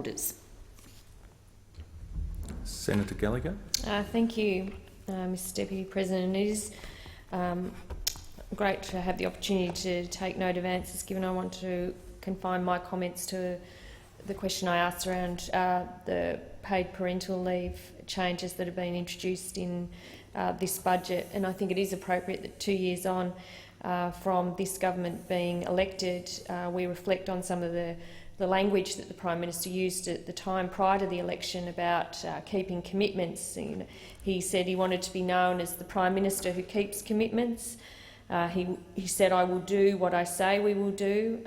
orders. Senator Gallagher. Thank you, Mr Deputy President. It is great to have the opportunity to take note of answers given. I want to confine my comments to the question I asked around the paid parental leave changes that have been introduced in this budget, and I think it is appropriate that 2 years on from this government being elected, we reflect on some of the language that the Prime Minister used at the time prior to the election about keeping commitments. He said he wanted to be known as the Prime Minister who keeps commitments. He said, "I will do what I say we will do.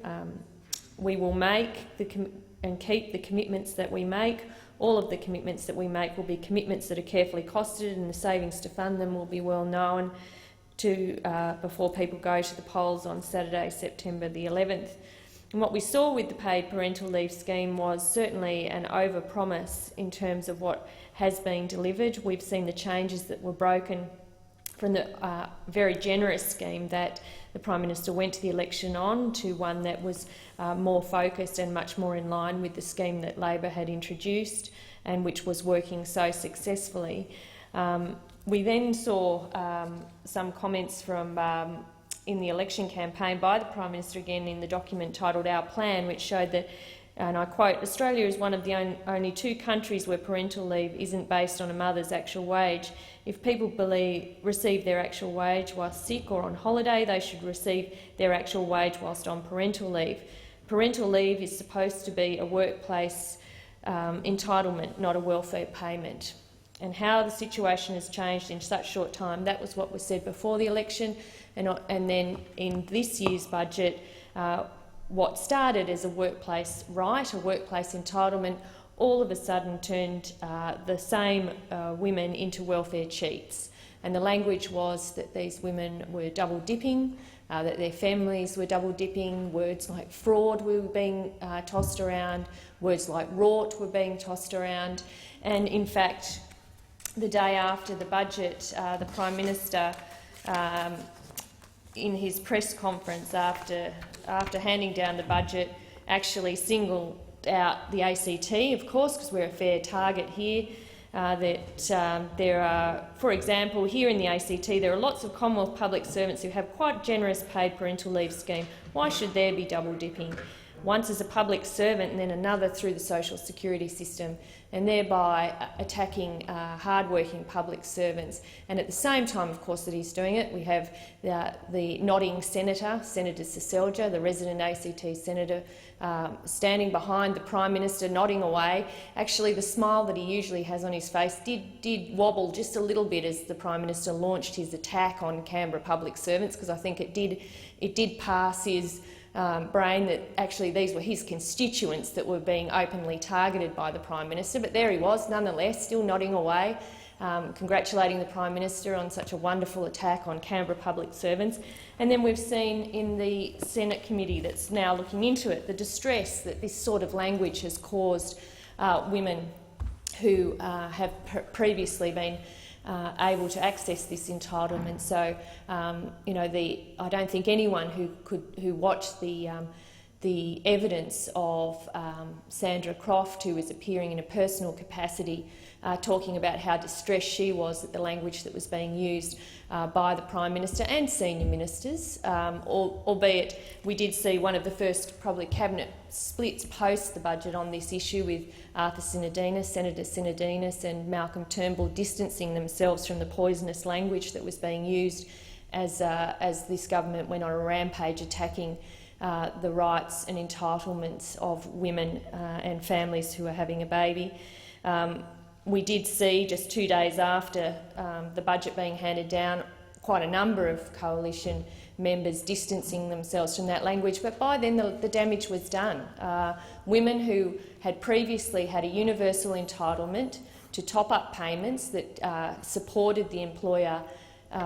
We will make and keep the commitments that we make. All of the commitments that we make will be commitments that are carefully costed, and the savings to fund them will be well known before people go to the polls on Saturday, September the 11th. And what we saw with the paid parental leave scheme was certainly an over-promise in terms of what has been delivered. We've seen the changes that were broken from the very generous scheme that the Prime Minister went to the election on to one that was more focused and much more in line with the scheme that Labor had introduced and which was working so successfully. We then saw some comments from in the election campaign by the Prime Minister, again in the document titled Our Plan, which showed that, and I quote, "Australia is one of the only 2 countries where parental leave isn't based on a mother's actual wage. If people receive their actual wage whilst sick or on holiday, they should receive their actual wage whilst on parental leave. Parental leave is supposed to be a workplace entitlement, not a welfare payment." And how the situation has changed in such short time, that was what was said before the election, and then in this year's budget, what started as a workplace right, a workplace entitlement, all of a sudden turned the same women into welfare cheats. And the language was that these women were double dipping, that their families were double dipping. Words like fraud were being tossed around, words like rort were being tossed around, and in fact, the day after the budget, the Prime Minister, in his press conference after handing down the budget, actually singled out the ACT, of course, because we're a fair target here, that there are, for example, here in the ACT, there are lots of Commonwealth public servants who have quite generous paid parental leave scheme. Why should there be double dipping? Once as a public servant and then another through the social security system, and thereby attacking hard-working public servants. And at the same time, of course, that he's doing it, we have the nodding Senator Seselja, the resident ACT Senator, standing behind the Prime Minister, nodding away. Actually, the smile that he usually has on his face did wobble just a little bit as the Prime Minister launched his attack on Canberra public servants, because I think it did pass his brain that actually these were his constituents that were being openly targeted by the Prime Minister. But there he was, nonetheless, still nodding away, congratulating the Prime Minister on such a wonderful attack on Canberra public servants. And then we've seen in the Senate committee that's now looking into it the distress that this sort of language has caused women who have previously been able to access this entitlement. So, you know, I don't think anyone who watched the evidence of Sandra Croft, who was appearing in a personal capacity, talking about how distressed she was at the language that was being used by the Prime Minister and senior ministers, albeit we did see one of the first probably cabinet splits post the budget on this issue, with Arthur Sinodinos, Senator Sinodinos and Malcolm Turnbull distancing themselves from the poisonous language that was being used as this government went on a rampage attacking the rights and entitlements of women and families who are having a baby. We did see, just 2 days after the budget being handed down, quite a number of coalition members distancing themselves from that language, but by then the damage was done. Women who had previously had a universal entitlement to top-up payments that supported the employer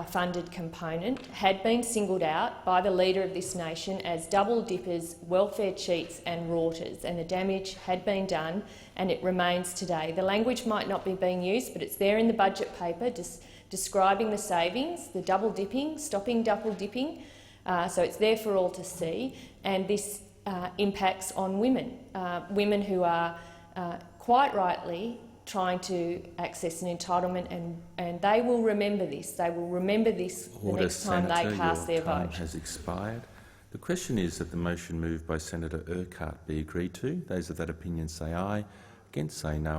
funded component had been singled out by the leader of this nation as double dippers, welfare cheats and rorters, and the damage had been done, and it remains today. The language might not be being used, but it's there in the budget paper describing the savings, the double dipping, stopping double dipping, so it's there for all to see, and this impacts on women, women who are quite rightly trying to access an entitlement, and they will remember this. They will remember this the next time they cast their vote. Your time has expired. The question is that the motion moved by Senator Urquhart be agreed to. Those of that opinion say aye. Against say no.